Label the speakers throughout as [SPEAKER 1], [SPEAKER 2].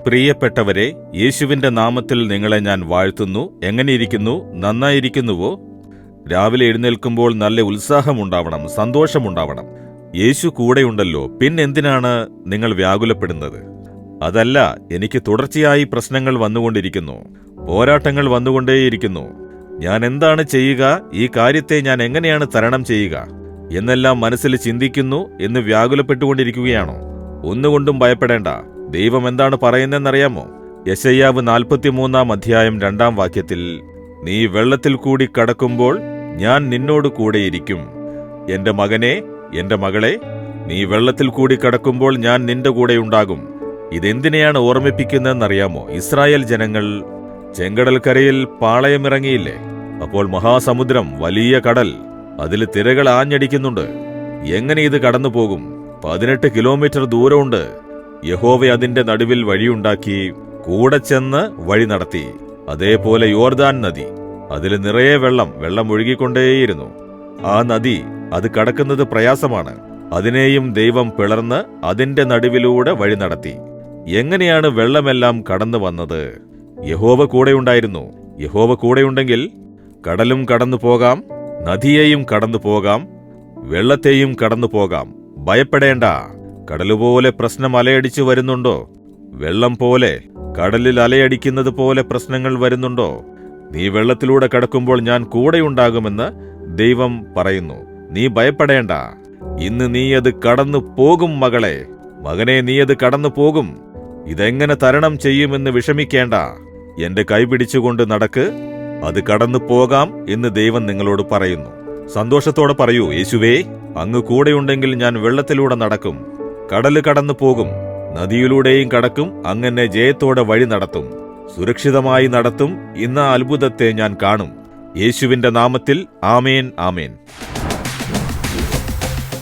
[SPEAKER 1] പ്രിയപ്പെട്ടവരെ, യേശുവിന്റെ നാമത്തിൽ നിങ്ങളെ ഞാൻ വാഴ്ത്തുന്നു. എങ്ങനെയിരിക്കുന്നു? നന്നായിരിക്കുന്നുവോ? രാവിലെ എഴുന്നേൽക്കുമ്പോൾ നല്ല ഉത്സാഹമുണ്ടാവണം, സന്തോഷമുണ്ടാവണം. യേശു കൂടെയുണ്ടല്ലോ, പിന്നെന്തിനാണ് നിങ്ങൾ വ്യാകുലപ്പെടുന്നത്? അതല്ല, എനിക്ക് തുടർച്ചയായി പ്രശ്നങ്ങൾ വന്നുകൊണ്ടിരിക്കുന്നു, പോരാട്ടങ്ങൾ വന്നുകൊണ്ടേയിരിക്കുന്നു. ഞാൻ എന്താണ് ചെയ്യുക? ഈ കാര്യത്തെ ഞാൻ എങ്ങനെയാണ് തരണം ചെയ്യുക എന്നെല്ലാം മനസ്സിൽ ചിന്തിക്കുന്നു എന്ന് വ്യാകുലപ്പെട്ടുകൊണ്ടിരിക്കുകയാണോ? ഒന്നുകൊണ്ടും ഭയപ്പെടേണ്ട. ദൈവം എന്താണ് പറയുന്നതെന്നറിയാമോ? യെശയ്യാവ് 43 അധ്യായം 2 വാക്യത്തിൽ, നീ വെള്ളത്തിൽ കൂടി കടക്കുമ്പോൾ ഞാൻ നിന്നോട് കൂടെയിരിക്കും. എന്റെ മകനെ, എന്റെ മകളെ, നീ വെള്ളത്തിൽ കൂടി കടക്കുമ്പോൾ ഞാൻ നിന്റെ കൂടെയുണ്ടാകും. ഇതെന്തിനെയാണ് ഓർമ്മിപ്പിക്കുന്നതെന്നറിയാമോ? ഇസ്രായേൽ ജനങ്ങൾ ചെങ്കടൽക്കരയിൽ പാളയമിറങ്ങിയില്ലേ? അപ്പോൾ മഹാസമുദ്രം, വലിയ കടൽ, അതിൽ തിരകൾ ആഞ്ഞടിക്കുന്നുണ്ട്. എങ്ങനെ ഇത് കടന്നു പോകും? 18 കിലോമീറ്റർ ദൂരമുണ്ട്. യഹോവ അതിന്റെ നടുവിൽ വഴിയുണ്ടാക്കി, കൂടെ ചെന്ന് വഴി നടത്തി. അതേപോലെ യോർദാൻ നദി, അതിൽ നിറയെ വെള്ളം ഒഴുകിക്കൊണ്ടേയിരുന്നു. ആ നദി, അത് കടക്കുന്നത് പ്രയാസമാണ്. അതിനെയും ദൈവം പിളർന്ന് അതിന്റെ നടുവിലൂടെ വഴി നടത്തി. എങ്ങനെയാണ് വെള്ളമെല്ലാം കടന്നു വന്നത്? യഹോവ കൂടെയുണ്ടായിരുന്നു. യഹോവ കൂടെയുണ്ടെങ്കിൽ കടലും കടന്നു പോകാം, നദിയെയും കടന്നു പോകാം, വെള്ളത്തെയും കടന്നു പോകാം. ഭയപ്പെടേണ്ട. കടലുപോലെ പ്രശ്നം അലയടിച്ചു വരുന്നുണ്ടോ? വെള്ളം പോലെ, കടലിൽ അലയടിക്കുന്നത് പോലെ പ്രശ്നങ്ങൾ വരുന്നുണ്ടോ? നീ വെള്ളത്തിലൂടെ കടക്കുമ്പോൾ ഞാൻ കൂടെയുണ്ടാകുമെന്ന് ദൈവം പറയുന്നു. നീ ഭയപ്പെടേണ്ട. ഇന്ന് നീ അത് കടന്നു പോകും മകളെ, മകനെ, നീ അത് കടന്നു പോകും. ഇതെങ്ങനെ തരണം ചെയ്യുമെന്ന് വിഷമിക്കേണ്ട. എന്റെ കൈ പിടിച്ചുകൊണ്ട് നടക്ക്, അത് കടന്നു പോകാം എന്ന് ദൈവം നിങ്ങളോട് പറയുന്നു. സന്തോഷത്തോടെ പറയൂ, യേശുവേ, അങ്ങ് കൂടെയുണ്ടെങ്കിൽ ഞാൻ വെള്ളത്തിലൂടെ നടക്കും, കടല് കടന്നു പോകും, നദിയിലൂടെയും കടക്കും, അങ്ങനെ ജയത്തോടെ വഴി നടത്തും, സുരക്ഷിതമായി നടത്തും. ഇന്ന് ആ അത്ഭുതത്തെ ഞാൻ കാണും. യേശുവിന്റെ നാമത്തിൽ amen, amen.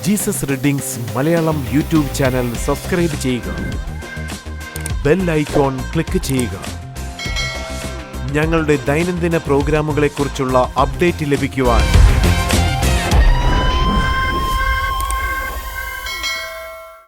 [SPEAKER 2] Jesus readings Malayalam YouTube channel subscribe ചെയ്യുക, ബെൽ ഐക്കോൺ ക്ലിക്ക് ചെയ്യുക. ഞങ്ങളുടെ ദൈനംദിന പ്രോഗ്രാമുകളെക്കുറിച്ചുള്ള അപ്ഡേറ്റ് ലഭിക്കുവാൻ